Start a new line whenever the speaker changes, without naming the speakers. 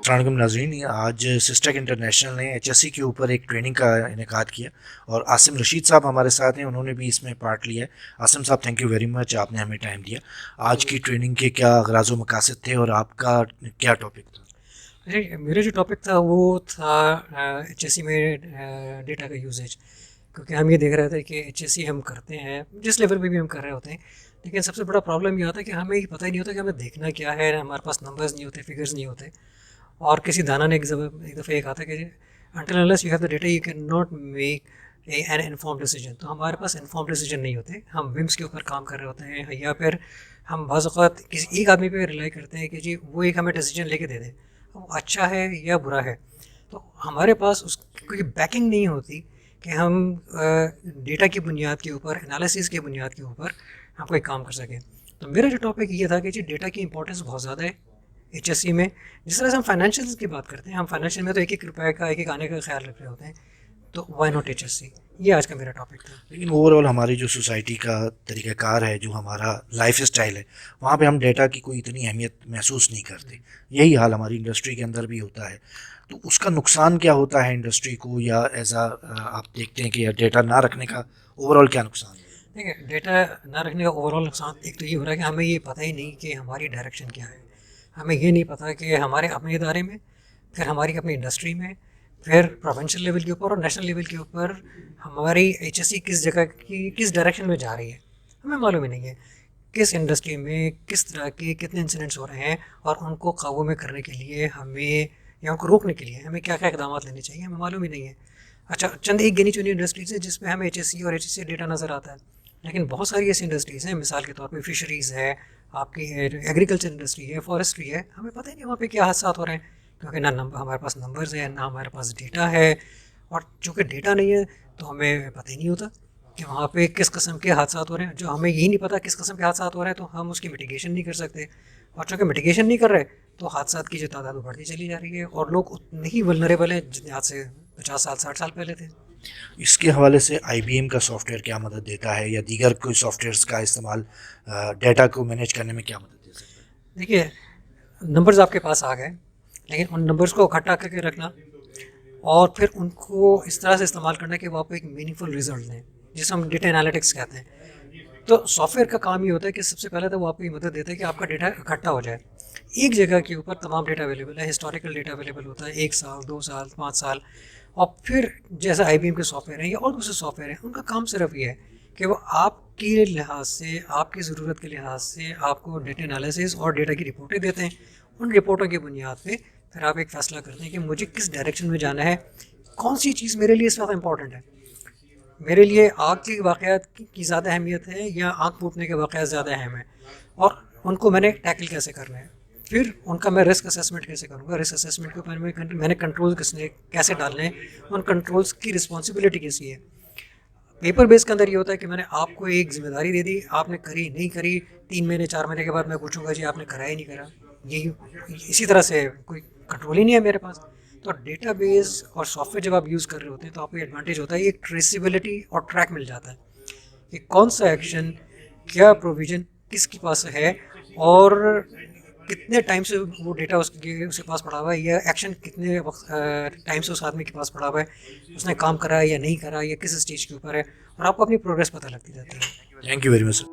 अस्सलाम नाज़रीन, आज सिस्टेक इंटरनेशनल ने एचएससी के ऊपर एक ट्रेनिंग का इनेकाद किया और आसिम रशीद साहब हमारे साथ हैं, उन्होंने भी इसमें पार्ट लिया है। आसिम साहब, थैंक यू वेरी मच, आपने हमें टाइम दिया। आज की ट्रेनिंग के क्या अगराज़ व मकासद थे और आपका क्या टॉपिक था?
अरे मेरा जो टॉपिक था वो था एचएससी में डेटा का यूजेज। क्योंकि हम ये देख रहे थे कि एचएससी हम करते हैं जिस लेवल पे भी हम कर रहे होते हैं, लेकिन सबसे बड़ा प्रॉब्लम ये आता है कि हमें ये पता ही नहीं होता कि हमें देखना क्या है। हमारे पास नंबर्स नहीं होते, फिगर्स नहीं होते। और किसी दाना ने एक दफ़े ये कहा था कि until unless you have the data you can not make an inform decision. तो हमारे पास इन्फॉर्म डिसीजन नहीं होते, हम विम्स के ऊपर काम कर रहे होते हैं, या फिर हम बाज़ औक़ात किसी एक आदमी पे रिलाई करते हैं कि जी वो एक हमें डिसीजन लेके दे दे, वो अच्छा है या बुरा है। तो हमारे पास उसकी कोई बैकिंग नहीं होती कि हम डेटा की बुनियाद के ऊपर, एनालिसिस की बुनियाद के ऊपर हम कोई काम कर सकें। तो मेरा जो टॉपिक ये था कि जी डेटा की इंपॉर्टेंस बहुत ज़्यादा है एचएससी में। जिस तरह से हम फाइनेंशियल की बात करते हैं, हम फाइनेंशियल में तो एक एक रुपए का, एक एक आने का ख्याल रख रहे होते हैं। तो वाई नॉट एचएससी, ये आज का मेरा टॉपिक था।
लेकिन ओवरऑल हमारी जो सोसाइटी का तरीक़ाकार है, जो हमारा लाइफ स्टाइल है, वहाँ पे हम डेटा की कोई इतनी अहमियत महसूस नहीं करते। यही हाल हमारी इंडस्ट्री के अंदर भी होता है। तो उसका नुकसान क्या होता है इंडस्ट्री को, या एज आप देखते हैं कि डेटा ना रखने का ओवरऑल क्या नुकसान है?
देखिए, डेटा ना रखने का ओवरऑल नुकसान एक तो ये हो रहा है कि हमें ये पता ही नहीं कि हमारी डायरेक्शन क्या है। हमें ये नहीं पता कि हमारे अपने इदारे में, फिर हमारी अपनी इंडस्ट्री में, फिर प्रोविंशियल लेवल के ऊपर और नेशनल लेवल के ऊपर हमारी एचएससी किस जगह की, किस डायरेक्शन में जा रही है, हमें मालूम ही नहीं है। किस इंडस्ट्री में किस तरह के कितने इंसिडेंट्स हो रहे हैं, और उनको काबू में करने के लिए हमें, या उनको रोकने के लिए हमें क्या क्या इकदाम लेने चाहिए, हमें मालूम ही नहीं है। अच्छा, चंद एक गिनी चुनी इंडस्ट्रीज़ है जिसमें हमें एचएससी और एचएससी डेटा नज़र आता है, लेकिन बहुत सारी ऐसी इंडस्ट्रीज़ हैं, मिसाल के तौर पे फिशरीज़ है, आपकी एग्रीकल्चर इंडस्ट्री है, फॉरेस्ट्री है, हमें पता ही नहीं वहाँ पे क्या हादसा हो रहे हैं। क्योंकि ना नंबर हमारे पास नंबर्स है, ना हमारे पास डेटा है। और चूँकि डेटा नहीं है तो हमें पता ही नहीं होता कि वहाँ पे किस किस्म के हादसा हो रहे हैं। जो हमें यही नहीं पता किस किस्म के हादसा हो रहे हैं, तो हम उसकी मिटिगेशन नहीं कर सकते। और चूँकि मिटिगेशन नहीं कर रहे, तो हादसा की जो तादाद बढ़ती चली जा रही है, और लोग उतने ही वल्नरेबल हैं जितने आज से 50 साल 60 साल पहले थे।
इसके हवाले से आईबीएम का सॉफ्टवेयर क्या मदद देता है, या दीगर कोई सॉफ्टवेयर्स का इस्तेमाल डेटा को मैनेज करने में क्या मदद दे सकता है?
देखिए, नंबर्स आपके पास आ गए, लेकिन उन नंबर्स को इकट्ठा करके रखना और फिर उनको इस तरह से इस्तेमाल करना कि वो आपको एक मीनिंगफुल रिजल्ट दें, जिसे हम डेटा एनालिटिक्स कहते हैं। तो सॉफ्टवेयर का काम ये होता है कि सबसे पहले तो वो आपको ये मदद देता है कि आपका डेटा इकट्ठा हो जाए। एक जगह के ऊपर तमाम डेटा अवेलेबल है, हिस्टोरिकल डेटा अवेलेबल होता है 1 साल, 2 साल, 5 साल। और फिर जैसे आईबीएम के सॉफ्टवेयर हैं या और दूसरे सॉफ्टवेयर हैं, उनका काम सिर्फ ये है कि वो आपके लिहाज से, आपकी ज़रूरत के लिहाज से आपको डेटा एनालिसिस और डेटा की रिपोर्टें देते हैं। उन रिपोर्टों की बुनियाद पे फिर आप एक फ़ैसला करते हैं कि मुझे किस डायरेक्शन में जाना है, कौन सी चीज़ मेरे लिए इस वक्त इम्पॉर्टेंट है। मेरे लिए आग के वाक़यात की ज़्यादा अहमियत है या आग फूटने के वाक़यात ज़्यादा अहम है, और उनको मैंने टैकल कैसे करना है। फिर उनका मैं रिस्क असेसमेंट कैसे करूँगा, रिस्क असेसमेंट के ऊपर मैंने कंट्रोल किसने कैसे डालने हैं, उन कंट्रोल्स की रिस्पॉन्सिबिलिटी किसकी है। पेपर बेस के अंदर ये होता है कि मैंने आपको एक जिम्मेदारी दे दी, आपने करी नहीं करी, 3 महीने 4 महीने के बाद मैं पूछूंगा जी आपने करा ही नहीं करा। यही इसी तरह से कोई कंट्रोल ही नहीं है मेरे पास। तो डेटाबेस और सॉफ्टवेयर जब आप यूज़ कर रहे होते हैं तो आपको एडवांटेज होता है, एक ट्रेसिबिलिटी और ट्रैक मिल जाता है कि कौन सा एक्शन, क्या प्रोविज़न किसके पास है, और कितने टाइम से वो डेटा उसके पास पड़ा हुआ है, या एक्शन कितने टाइम से उस आदमी के पास पड़ा हुआ है, उसने काम करा है या नहीं करा, या किस स्टेज के ऊपर है, और आपको अपनी प्रोग्रेस पता लगती रहती है।
Thank you very much.